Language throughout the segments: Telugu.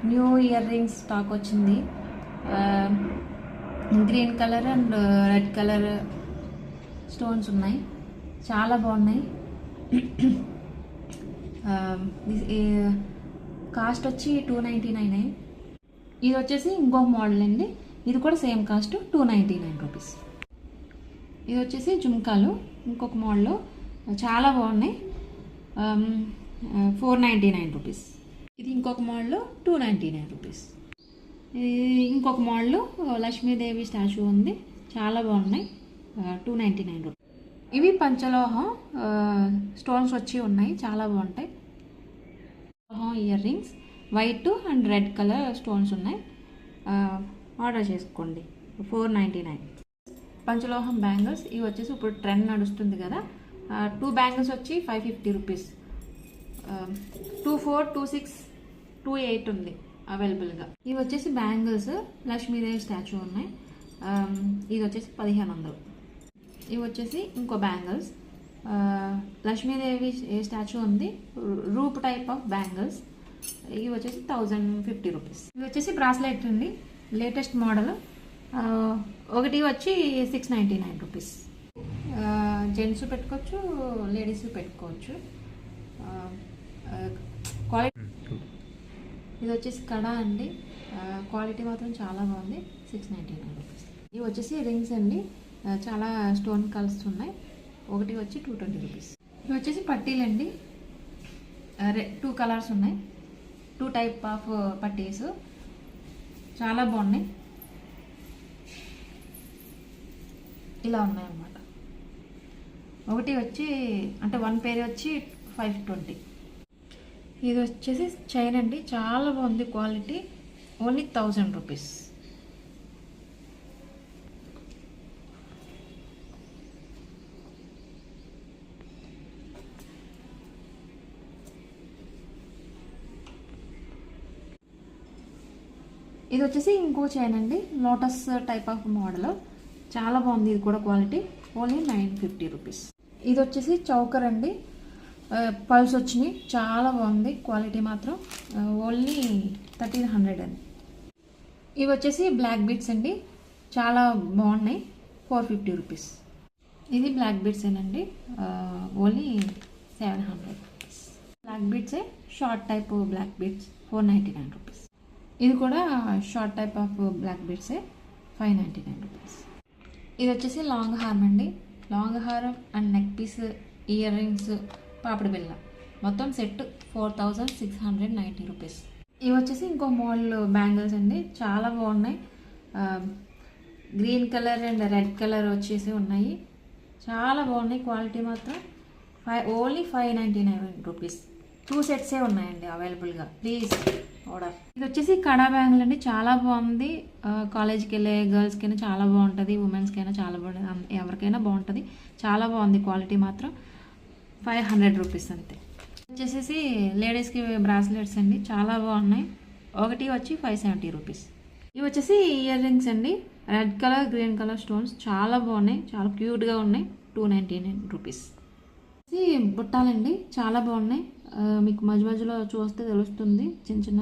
న్యూ ఇయర్ రింగ్స్ స్టాక్ వచ్చింది. Green colour and red colour stones ఉన్నాయి, చాలా బాగున్నాయి. కాస్ట్ వచ్చి 299. ఇది వచ్చేసి ఇంకొక మోడల్ అండి, ఇది కూడా సేమ్ కాస్ట్ 299 రూపీస్. ఇది వచ్చేసి జుమ్కాలు ఇంకొక మోడల్, చాలా బాగున్నాయి, 499 రూపీస్. ఇది ఇంకొక మోడల్ 299 రూపీస్. ఇంకొక మోడల్ లక్ష్మీదేవి స్టాచ్యూ ఉంది, చాలా బాగున్నాయి, 299 రూపీస్. ఇవి పంచలోహం స్టోన్స్ వచ్చి ఉన్నాయి, చాలా బాగుంటాయి. Ear rings white and red colour stones ఉన్నాయి, ఆర్డర్ చేసుకోండి, 499. పంచలోహం బ్యాంగిల్స్ ఇవి వచ్చేసి ఇప్పుడు ట్రెండ్ నడుస్తుంది కదా, 2 బ్యాంగిల్స్ వచ్చి 550 రూపీస్. 24, 26, 28 ఉంది అవైలబుల్గా. ఇవి వచ్చేసి బ్యాంగిల్స్ లక్ష్మీదేవి స్టాచ్యూ ఉన్నాయి, ఇది వచ్చేసి 1500. ఇవి వచ్చేసి ఇంకో బ్యాంగిల్స్ లక్ష్మీదేవి స్టాచ్యూ ఉంది, రూప్ టైప్ ఆఫ్ బ్యాంగిల్స్, ఇవి వచ్చేసి 1050 రూపీస్. ఇవి వచ్చేసి బ్రాస్లెట్ అండి, లేటెస్ట్ మోడల్, ఒకటి వచ్చి 699 రూపీస్. జెంట్స్ పెట్టుకోవచ్చు, లేడీస్ పెట్టుకోవచ్చు. క్వాలిటీ ఇది వచ్చేసి కడా అండి, క్వాలిటీ మాత్రం చాలా బాగుంది, 699 రూపీస్. ఇవి వచ్చేసి రింగ్స్ అండి, చాలా స్టోన్ కలర్స్ ఉన్నాయి, ఒకటి వచ్చి 220 రూపీస్. ఇవి వచ్చేసి పట్టీలు అండి, 2 కలర్స్ ఉన్నాయి, 2 టైప్ ఆఫ్ పట్టీస్, చాలా బాగున్నాయి, ఇలా ఉన్నాయి అన్నమాట. ఒకటి వచ్చి అంటే 1 పేర్ వచ్చి 520. ఇది వచ్చేసి చైన్ అండి, చాలా బాగుంది క్వాలిటీ, ఓన్లీ 1000 రూపీస్. ఇది వచ్చేసి ఇంకో చైన్ అండి, లోటస్ టైప్ ఆఫ్ మోడల్, చాలా బాగుంది, ఇది కూడా క్వాలిటీ, ఓన్లీ 950 రూపీస్. ఇది వచ్చేసి చౌకర్ అండి, పల్స్ వచ్చినాయి, చాలా బాగుంది క్వాలిటీ మాత్రం, ఓన్లీ 1300 అండి. ఇవి వచ్చేసి బ్లాక్ బీడ్స్ అండి, చాలా బాగున్నాయి, 450 రూపీస్. ఇది బ్లాక్ బీడ్స్ ఏనండి, ఓన్లీ 700 రూపీస్. బ్లాక్ బీడ్సే short type black beads, 499 rupees. ఇది కూడా షార్ట్ టైప్ ఆఫ్ బ్లాక్ బీడ్సే, 599 రూపీస్. ఇది వచ్చేసి లాంగ్ హారం అండి, లాంగ్ హారం and neck piece, ear rings, పాపిడి బిళ్ళ, మొత్తం సెట్ 4690 రూపీస్. ఇవి వచ్చేసి ఇంకో మోడల్ బ్యాంగిల్స్ అండి, చాలా బాగున్నాయి, green colour and red colour వచ్చేసి ఉన్నాయి, చాలా బాగున్నాయి, క్వాలిటీ మాత్రం ఓన్లీ 599 రూపీస్. 2 సెట్సే ఉన్నాయండి అవైలబుల్గా, ప్లీజ్ ఆర్డర్. ఇది వచ్చేసి కడా బ్యాంగిల్ అండి, చాలా బాగుంది, కాలేజ్కి వెళ్ళే గర్ల్స్కైనా చాలా బాగుంటుంది, ఉమెన్స్కైనా చాలా బాగుంటుంది, ఎవరికైనా బాగుంటుంది, చాలా బాగుంది, క్వాలిటీ మాత్రం 500 రూపీస్ అంతే. వచ్చేసి లేడీస్కి బ్రాస్లెట్స్ అండి, చాలా బాగున్నాయి, ఒకటి వచ్చి 570 రూపీస్. ఇవి వచ్చేసి ఇయర్ రింగ్స్ అండి, red colour green colour stones, చాలా బాగున్నాయి, చాలా క్యూట్గా ఉన్నాయి, 299 రూపీస్. బుట్టాలండి, చాలా బాగున్నాయి, మీకు మధ్య మధ్యలో చూస్తే తెలుస్తుంది, చిన్న చిన్న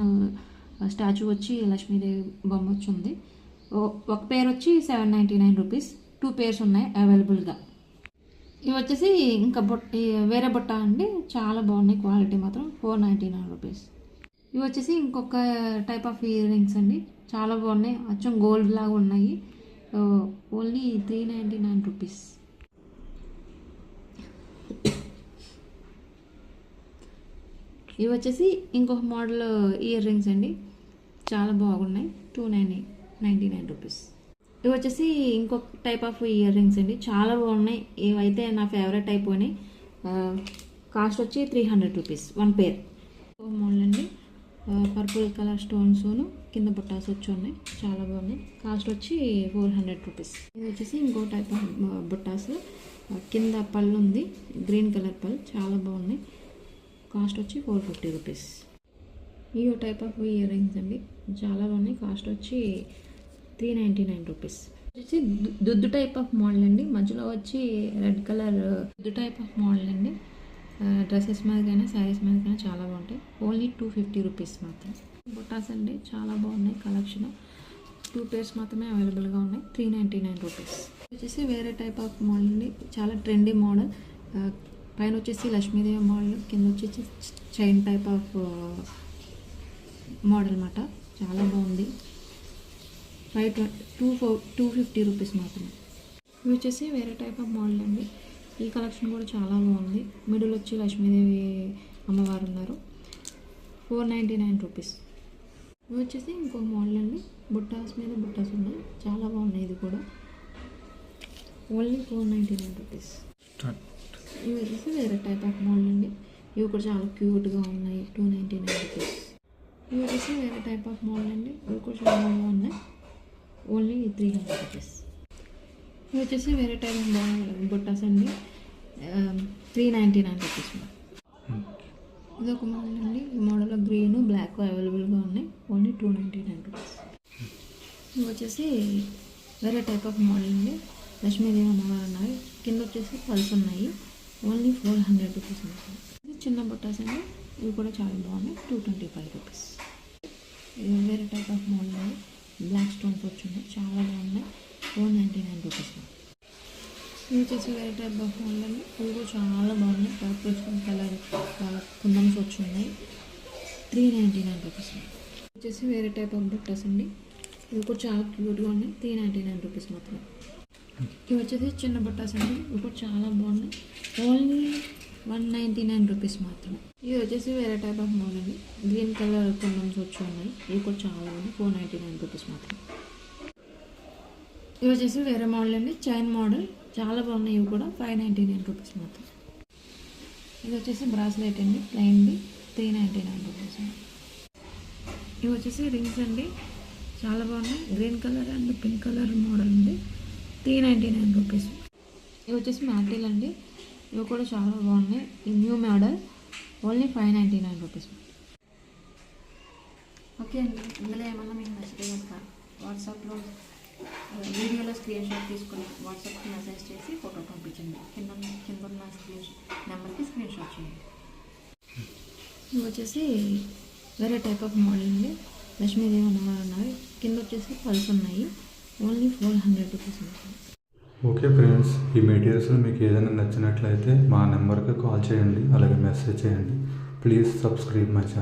స్టాచ్యూ వచ్చి లక్ష్మీదేవి బొమ్మ వచ్చి ఉంది, ఒక పేర్ వచ్చి 799 రూపీస్, 2 పేర్స్ ఉన్నాయి అవైలబుల్గా. ఇవి వచ్చేసి ఇంకా వేరే బుట్ట అండి, చాలా బాగున్నాయి, క్వాలిటీ మాత్రం 499 రూపీస్. ఇవి వచ్చేసి ఇంకొక టైప్ ఆఫ్ ఇయర్ రింగ్స్ అండి, చాలా బాగున్నాయి, అచ్చం గోల్డ్ లాగా ఉన్నాయి, ఓన్లీ 399 రూపీస్. ఇవి వచ్చేసి ఇంకొక మోడల్ ఇయర్ రింగ్స్ అండి, చాలా బాగున్నాయి, 299 రూపీస్. ఇవి వచ్చేసి ఇంకొక టైప్ ఆఫ్ ఇయర్ రింగ్స్ అండి, చాలా బాగున్నాయి, ఇవైతే నా ఫేవరెట్ అయిపోయినాయి, కాస్ట్ వచ్చి 300 రూపీస్ 1 పేర్. మోడల్ అండి, పర్పుల్ కలర్ స్టోన్స్ను కింద బుట్టాస్ వచ్చి ఉన్నాయి, చాలా బాగున్నాయి, కాస్ట్ వచ్చి 400 రూపీస్. ఇది వచ్చేసి ఇంకో టైప్ ఆఫ్ బుట్టాస్, కింద పళ్ళు ఉంది, గ్రీన్ కలర్ పళ్ళు, చాలా బాగున్నాయి, కాస్ట్ వచ్చి 450 రూపీస్. ఈ టైప్ ఆఫ్ ఇయర్ రింగ్స్ అండి, చాలా బాగున్నాయి, కాస్ట్ వచ్చి 399 రూపీస్. వచ్చేసి దుద్దు టైప్ ఆఫ్ మోడల్ అండి, మధ్యలో వచ్చి రెడ్ కలర్ దుద్దు టైప్ ఆఫ్ మోడల్ అండి, డ్రెస్సెస్ మీదకైనా శారీస్ మీదకైనా చాలా బాగుంటాయి. ఓన్లీ 250 రూపీస్ మాత్రం. బుట్టాస్ అండి చాలా బాగున్నాయి. కలెక్షన్ 2 పేర్స్ మాత్రమే అవైలబుల్గా ఉన్నాయి. 399 రూపీస్. వచ్చేసి వేరే టైప్ ఆఫ్ మోడల్ అండి. చాలా ట్రెండీ మోడల్. పైన వచ్చేసి లక్ష్మీదేవి మోడల్, కింద వచ్చేసి చైన్ టైప్ ఆఫ్ మోడల్ అన్నమాట. చాలా బాగుంది. 250 రూపీస్ మాత్రమే. ఇవి వచ్చేసి వేరే టైప్ ఆఫ్ మోడల్ అండి. ఈ కలెక్షన్ కూడా చాలా బాగుంది. మిడిల్ వచ్చి లక్ష్మీదేవి అమ్మవారు ఉన్నారు. 499 రూపీస్. ఇవి వచ్చేసి ఇంకో మోడల్ అండి. బుట్టాస్ మీద బుట్టాస్ ఉన్నాయి. చాలా బాగున్నాయి. ఇది కూడా ఓన్లీ 499 రూపీస్. ఇవి వచ్చేసి వేరే టైప్ ఆఫ్ మోడల్ అండి. ఇవి కూడా చాలా క్యూట్గా ఉన్నాయి. 299 రూపీస్. ఇవి వచ్చేసి వేరే టైప్ ఆఫ్ మోడల్ అండి. ఇవి కూడా చాలా బాగున్నాయి. Only 300 rupees. ఇవి వచ్చేసి వేరే టైప్ ఆఫ్ బుట్టాస్ అండి. 399 రూపీస్. ఇది ఒక మోడల్ అండి. ఈ మోడల్లో గ్రీన్ బ్లాక్ అవైలబుల్గా ఉన్నాయి. Only 299 rupees. ఇవి వచ్చేసి వేరే టైప్ ఆఫ్ మోడల్ అండి. లక్ష్మీదేవి అమ్మవారు ఉన్నాయి. కింద వచ్చేసి పల్స్ ఉన్నాయి. Only 400 rupees. ఇది చిన్న బుట్టాస్ అండి. ఇవి కూడా చాలా బాగున్నాయి. 225 రూపీస్. ఇది వేరే టైప్ ఆఫ్ మోడల్ అండి. బ్లాక్ స్టోన్స్ వచ్చింది. చాలా బాగున్నాయి. 499 రూపీస్. ఇవి వచ్చేసి వేరే టైప్ ఆఫ్ మోడల్ అండి. ఇవి కూడా చాలా బాగున్నాయి. పర్పుల్ కలర్ కుందన్స్ వచ్చి ఉన్నాయి. 399 రూపీస్. వచ్చేసి వేరే టైప్ ఆఫ్ బుట్టాస్ అండి. ఇవి కూడా చాలా క్యూట్గా ఉన్నాయి. 399 రూపీస్ మాత్రమే. ఇవి వచ్చేసి చిన్న బుట్టాస్ అండి. ఇవి కూడా చాలా బాగున్నాయి. ఓన్లీ 199 రూపీస్ మాత్రమే. ఇవి వచ్చేసి వేరే టైప్ ఆఫ్ మోడల్ అండి. గ్రీన్ కలర్ కుందన్స్ వచ్చి ఉన్నాయి. ఇవి కూడా చాలా బాగున్నాయి. 499 రూపీస్ మాత్రమే. ఇవి వచ్చేసి వేరే మోడల్ అండి. చైన్ మోడల్ చాలా బాగున్నాయి. ఇవి కూడా 599 రూపీస్ మాత్రం. ఇది వచ్చేసి బ్రాస్లెట్ అండి. ప్లెయిన్ది 399 రూపీస్. ఇవి వచ్చేసి రింగ్స్ అండి. చాలా బాగున్నాయి. Green colour and pink colour model ఉంది. 399 రూపీస్. ఇవి వచ్చేసి మ్యాటిల్ అండి. ఇవి కూడా చాలా బాగున్నాయి. ఈ new model. Only 599 rupees. Okay అండి. ఇందులో ఏమన్నా మీకు నచ్చితే కనుక వాట్సాప్లో వీడియోలో స్క్రీన్ షాట్ తీసుకొని వాట్సాప్కి మెసేజ్ చేసి ఫోటో పంపించండి. కింద ఉన్న నెంబర్కి స్క్రీన్ షాట్ చేయండి. ఇవి వచ్చేసి వేరే టైప్ ఆఫ్ మోడల్ అండి. లక్ష్మీదేవి అమ్మవారు ఉన్నారు. కింద వచ్చేసి పల్స్ ఉన్నాయి. Only 400 rupees. ఓకే ఫ్రెండ్స్, ఈ మెటీరియల్స్లో మీకు ఏదైనా నచ్చినట్లయితే మా నెంబర్కి కాల్ చేయండి, అలాగే మెసేజ్ చేయండి. Please subscribe my channel.